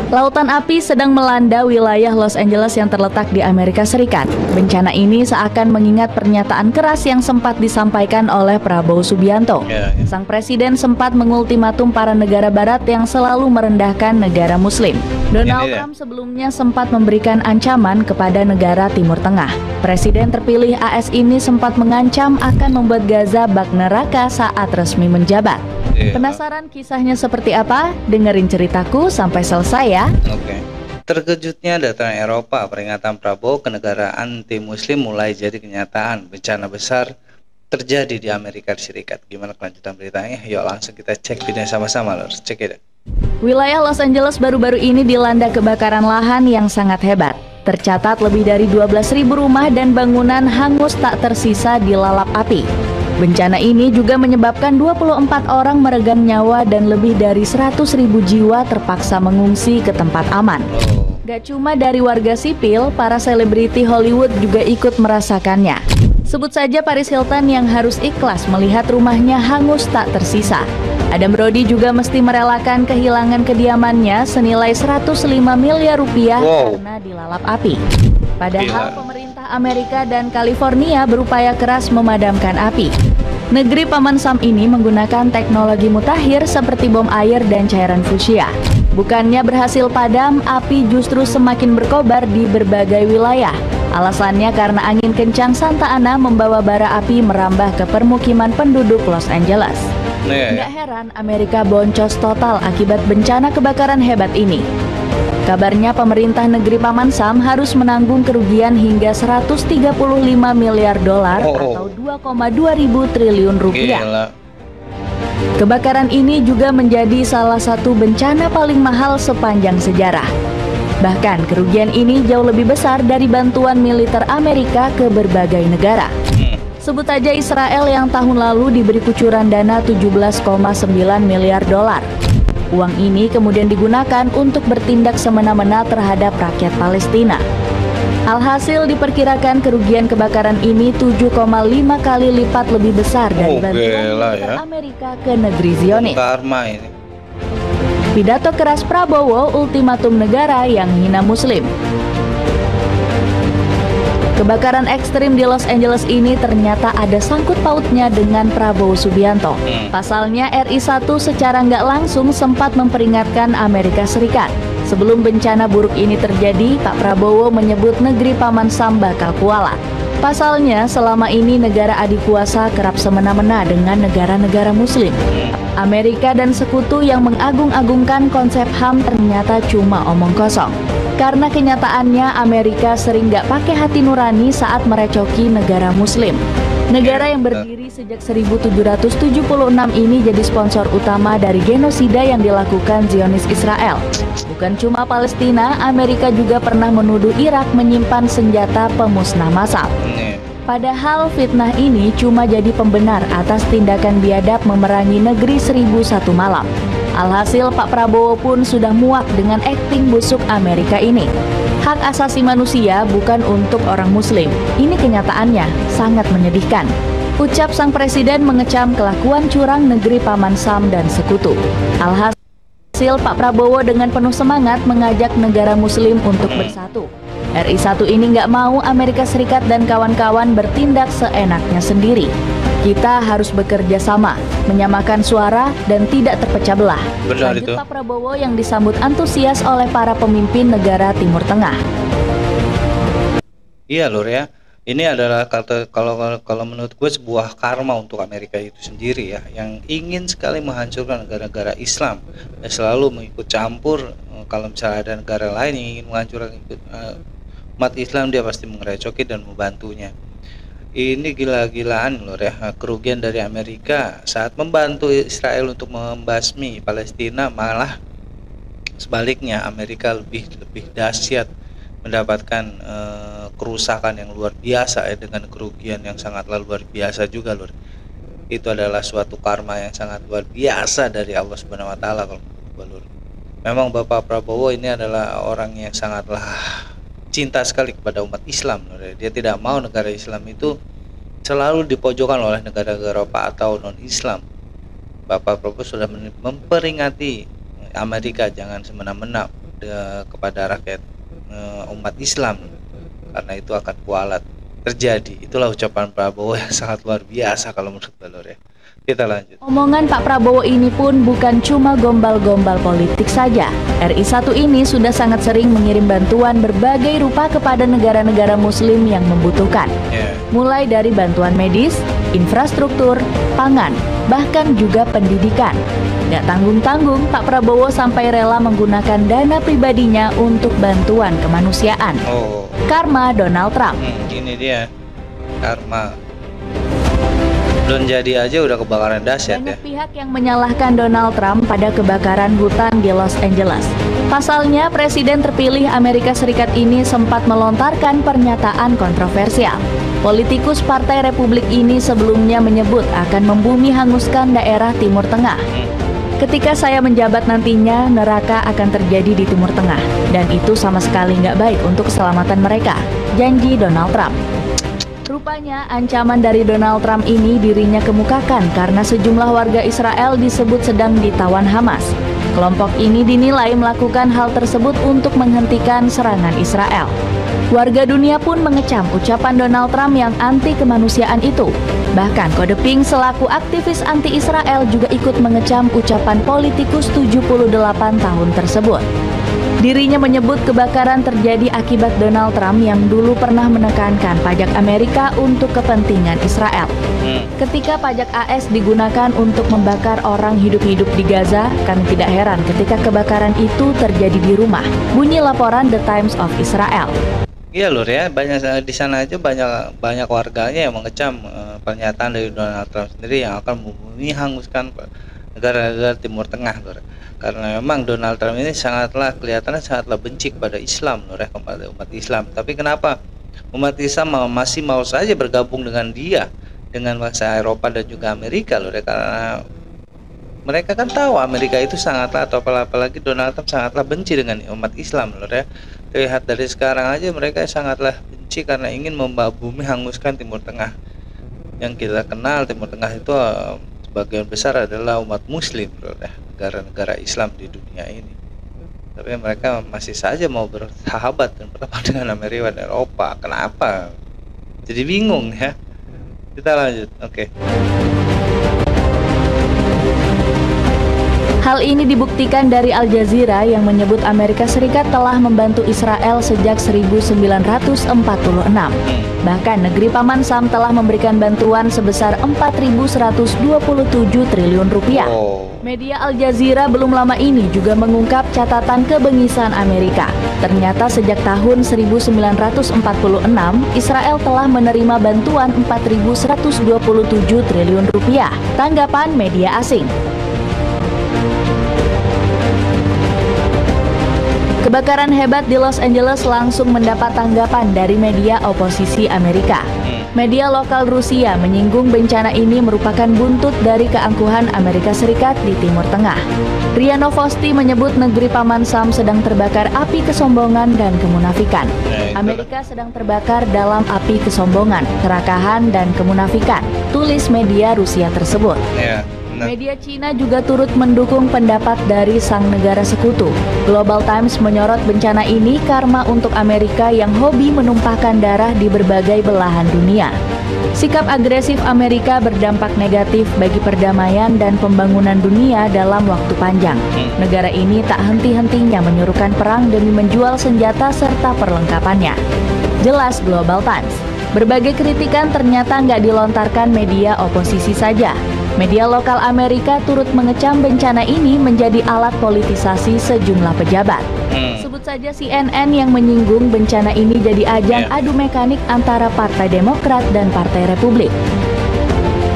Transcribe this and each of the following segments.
Lautan api sedang melanda wilayah Los Angeles yang terletak di Amerika Serikat. Bencana ini seakan mengingat pernyataan keras yang sempat disampaikan oleh Prabowo Subianto. Sang presiden sempat mengultimatum para negara barat yang selalu merendahkan negara muslim. Donald Trump sebelumnya sempat memberikan ancaman kepada negara Timur Tengah. Presiden terpilih AS ini sempat mengancam akan membuat Gaza bak neraka saat resmi menjabat. Penasaran kisahnya seperti apa? Dengerin ceritaku sampai selesai ya. Oke. Terkejutnya datang Eropa, peringatan Prabowo ke negara anti-muslim mulai jadi kenyataan. Bencana besar terjadi di Amerika Serikat. Gimana kelanjutan beritanya? Yuk langsung kita cek video sama-sama, lor. Cek it. Wilayah Los Angeles baru-baru ini dilanda kebakaran lahan yang sangat hebat. Tercatat lebih dari 12.000 rumah dan bangunan hangus tak tersisa dilalap api. Bencana ini juga menyebabkan 24 orang meregang nyawa dan lebih dari 100.000 jiwa terpaksa mengungsi ke tempat aman. Gak cuma dari warga sipil, para selebriti Hollywood juga ikut merasakannya. Sebut saja Paris Hilton yang harus ikhlas melihat rumahnya hangus tak tersisa. Adam Brody juga mesti merelakan kehilangan kediamannya senilai 105 miliar rupiah karena dilalap api. Padahal pemerintah Amerika dan California berupaya keras memadamkan api. Negeri Paman Sam ini menggunakan teknologi mutakhir seperti bom air dan cairan fuchsia. Bukannya berhasil padam, api justru semakin berkobar di berbagai wilayah. Alasannya karena angin kencang Santa Ana membawa bara api merambah ke permukiman penduduk Los Angeles. Nggak heran Amerika boncos total akibat bencana kebakaran hebat ini. Kabarnya pemerintah negeri Paman Sam harus menanggung kerugian hingga 135 miliar dolar atau 2,2 triliun rupiah. Kebakaran ini juga menjadi salah satu bencana paling mahal sepanjang sejarah. Bahkan kerugian ini jauh lebih besar dari bantuan militer Amerika ke berbagai negara. Sebut aja Israel yang tahun lalu diberi kucuran dana 17,9 miliar dolar. Uang ini kemudian digunakan untuk bertindak semena-mena terhadap rakyat Palestina. Alhasil diperkirakan kerugian kebakaran ini 7,5 kali lipat lebih besar dari bantuan militer Amerika ke negeri Zionis. Pidato keras Prabowo, ultimatum negara yang hina Muslim. Kebakaran ekstrim di Los Angeles ini ternyata ada sangkut pautnya dengan Prabowo Subianto. Pasalnya RI1 secara nggak langsung sempat memperingatkan Amerika Serikat. Sebelum bencana buruk ini terjadi, Pak Prabowo menyebut negeri Paman Sam bakal kualat. Pasalnya selama ini negara adik kuasa kerap semena-mena dengan negara-negara muslim. Amerika dan sekutu yang mengagung-agungkan konsep HAM ternyata cuma omong kosong. Karena kenyataannya Amerika sering gak pakai hati nurani saat merecoki negara muslim. Negara yang berdiri sejak 1776 ini jadi sponsor utama dari genosida yang dilakukan Zionis Israel. Bukan cuma Palestina, Amerika juga pernah menuduh Irak menyimpan senjata pemusnah massal. Padahal fitnah ini cuma jadi pembenar atas tindakan biadab memerangi negeri 1001 malam. Alhasil Pak Prabowo pun sudah muak dengan akting busuk Amerika ini. Hak asasi manusia bukan untuk orang muslim. Ini kenyataannya sangat menyedihkan. Ucap sang presiden mengecam kelakuan curang negeri Paman Sam dan sekutu. Alhasil Pak Prabowo dengan penuh semangat mengajak negara muslim untuk bersatu. RI1 ini nggak mau Amerika Serikat dan kawan-kawan bertindak seenaknya sendiri. Kita harus bekerja sama, menyamakan suara dan tidak terpecah belah. Lanjut Pak Prabowo yang disambut antusias oleh para pemimpin negara Timur Tengah. Iya lur ya, ini adalah kalau menurut gue sebuah karma untuk Amerika itu sendiri ya, yang ingin sekali menghancurkan negara-negara Islam dan selalu mengikut campur. Kalau misalnya ada negara lain yang ingin menghancurkan umat Islam, dia pasti mengerecoki dan membantunya. Ini gila-gilaan lur ya, kerugian dari Amerika saat membantu Israel untuk membasmi Palestina, malah sebaliknya Amerika lebih dahsyat mendapatkan kerusakan yang luar biasa ya, dengan kerugian yang sangatlah luar biasa juga lur. Itu adalah suatu karma yang sangat luar biasa dari Allah Subhanahu wa taala kalau lur. Memang Bapak Prabowo ini adalah orang yang sangatlah cinta sekali kepada umat Islam. Dia tidak mau negara Islam itu selalu dipojokkan oleh negara-negara Eropa atau non-Islam. Bapak Prabowo sudah memperingati Amerika jangan semena-mena kepada rakyat umat Islam, karena itu akan kualat terjadi. Itulah ucapan Prabowo yang sangat luar biasa kalau menurut Balor ya. Kita lanjut. Omongan Pak Prabowo ini pun bukan cuma gombal-gombal politik saja. RI1 ini sudah sangat sering mengirim bantuan berbagai rupa kepada negara-negara muslim yang membutuhkan. Mulai dari bantuan medis, infrastruktur, pangan, bahkan juga pendidikan. Gak tanggung-tanggung, Pak Prabowo sampai rela menggunakan dana pribadinya untuk bantuan kemanusiaan. Karma Donald Trump. Ini dia karma. Belum jadi aja udah kebakaran dahsyat ya. Banyak pihak yang menyalahkan Donald Trump pada kebakaran hutan di Los Angeles. Pasalnya, Presiden terpilih Amerika Serikat ini sempat melontarkan pernyataan kontroversial. Politikus Partai Republik ini sebelumnya menyebut akan membumi hanguskan daerah Timur Tengah. Ketika saya menjabat nantinya, neraka akan terjadi di Timur Tengah. Dan itu sama sekali nggak baik untuk keselamatan mereka, janji Donald Trump. Rupanya ancaman dari Donald Trump ini dirinya kemukakan karena sejumlah warga Israel disebut sedang ditawan Hamas. Kelompok ini dinilai melakukan hal tersebut untuk menghentikan serangan Israel. Warga dunia pun mengecam ucapan Donald Trump yang anti kemanusiaan itu. Bahkan Kode Pink selaku aktivis anti-Israel juga ikut mengecam ucapan politikus 78 tahun tersebut. Dirinya menyebut kebakaran terjadi akibat Donald Trump yang dulu pernah menekankan pajak Amerika untuk kepentingan Israel. Ketika pajak AS digunakan untuk membakar orang hidup-hidup di Gaza, kami tidak heran ketika kebakaran itu terjadi di rumah. Bunyi laporan The Times of Israel. Iya Lur ya, banyak di sana aja banyak warganya yang mengecam pernyataan dari Donald Trump sendiri yang akan membumi hanguskan negara-negara Timur Tengah Lur. Karena memang Donald Trump ini kelihatannya sangatlah benci kepada Islam Lur ya, kepada umat Islam. Tapi kenapa umat Islam masih mau saja bergabung dengan dia, dengan bangsa Eropa dan juga Amerika Lur ya, karena mereka kan tahu Amerika itu sangatlah, atau apalagi Donald Trump sangatlah benci dengan umat Islam Lur ya. Lihat dari sekarang aja mereka sangatlah benci karena ingin membumi hanguskan Timur Tengah. Yang kita kenal Timur Tengah itu sebagian besar adalah umat Muslim, negara-negara Islam di dunia ini. Tapi mereka masih saja mau bersahabat dan berteman dengan Amerika dan Eropa. Kenapa? Jadi bingung ya. Kita lanjut. Oke. Hal ini dibuktikan dari Al Jazeera yang menyebut Amerika Serikat telah membantu Israel sejak 1946. Bahkan negeri Paman Sam telah memberikan bantuan sebesar 4.127 triliun rupiah. Media Al Jazeera belum lama ini juga mengungkap catatan kebengisan Amerika. Ternyata sejak tahun 1946, Israel telah menerima bantuan 4.127 triliun rupiah. Tanggapan media asing. Kebakaran hebat di Los Angeles langsung mendapat tanggapan dari media oposisi Amerika. Media lokal Rusia menyinggung bencana ini merupakan buntut dari keangkuhan Amerika Serikat di Timur Tengah. RIA Novosti menyebut negeri Paman Sam sedang terbakar api kesombongan dan kemunafikan. Amerika sedang terbakar dalam api kesombongan, kerakahan, dan kemunafikan, tulis media Rusia tersebut. Media Cina juga turut mendukung pendapat dari sang negara sekutu. Global Times menyorot bencana ini karma untuk Amerika yang hobi menumpahkan darah di berbagai belahan dunia. Sikap agresif Amerika berdampak negatif bagi perdamaian dan pembangunan dunia dalam waktu panjang. Negara ini tak henti-hentinya menyuruhkan perang demi menjual senjata serta perlengkapannya. Jelas Global Times. Berbagai kritikan ternyata nggak dilontarkan media oposisi saja. Media lokal Amerika turut mengecam bencana ini menjadi alat politisasi sejumlah pejabat. Sebut saja CNN yang menyinggung bencana ini jadi ajang adu mekanik antara Partai Demokrat dan Partai Republik.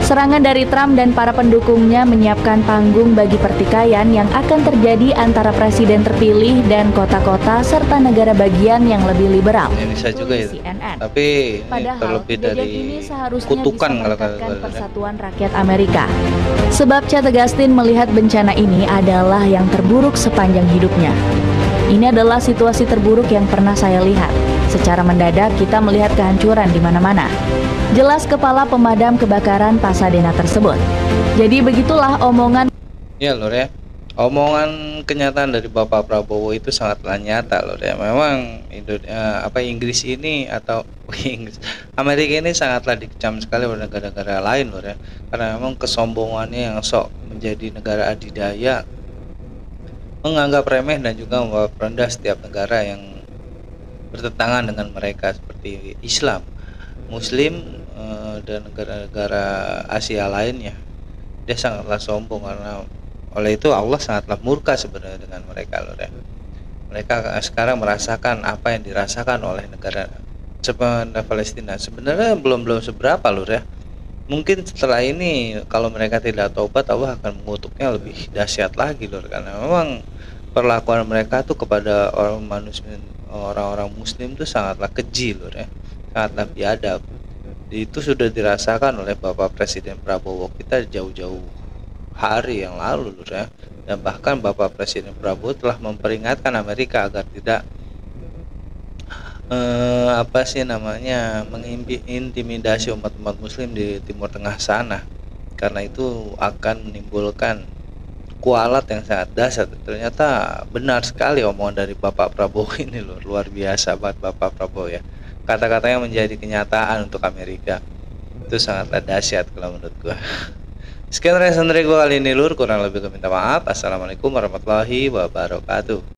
Serangan dari Trump dan para pendukungnya menyiapkan panggung bagi pertikaian yang akan terjadi antara presiden terpilih dan kota-kota serta negara bagian yang lebih liberal. Bisa juga ya. CNN. Tapi padahal terlebih dari ini seharusnya kutukan bisa meningkatkan persatuan rakyat Amerika. Sebab Chad Agustin melihat bencana ini adalah yang terburuk sepanjang hidupnya. Ini adalah situasi terburuk yang pernah saya lihat. Secara mendadak kita melihat kehancuran di mana-mana. Jelas kepala pemadam kebakaran Pasadena tersebut. Jadi begitulah omongan. Ya Lur ya. Omongan kenyataan dari Bapak Prabowo itu sangatlah nyata loh ya. Memang Inggris ini atau Inggris Amerika ini sangatlah dikecam sekali oleh negara-negara lain loh ya. Karena memang kesombongannya yang sok menjadi negara adidaya, menganggap remeh dan juga membawa rendah setiap negara yang bertentangan dengan mereka seperti Islam, Muslim, dan negara-negara Asia lainnya. Dia sangatlah sombong karena oleh itu Allah sangatlah murka sebenarnya dengan mereka loh ya. Mereka sekarang merasakan apa yang dirasakan oleh negara sebenarnya Palestina. Sebenarnya belum belum seberapa loh ya. Mungkin setelah ini kalau mereka tidak taubat, Allah akan mengutuknya lebih dahsyat lagi loh, karena memang perlakuan mereka tuh kepada orang-orang Muslim tuh sangatlah keji loh ya, sangatlah biadab. Itu sudah dirasakan oleh Bapak Presiden Prabowo kita jauh-jauh hari yang lalu loh ya. Dan bahkan Bapak Presiden Prabowo telah memperingatkan Amerika agar tidak mengintimidasi umat-umat Muslim di Timur Tengah sana, karena itu akan menimbulkan kualat yang sangat dahsyat. Ternyata benar sekali omongan dari Bapak Prabowo ini loh, luar biasa banget Bapak Prabowo ya. Kata-katanya menjadi kenyataan untuk Amerika. Itu sangatlah dahsyat kalau menurut gua. Sekian reason dari gua kali ini lur, kurang lebih gua minta maaf. Assalamualaikum warahmatullahi wabarakatuh.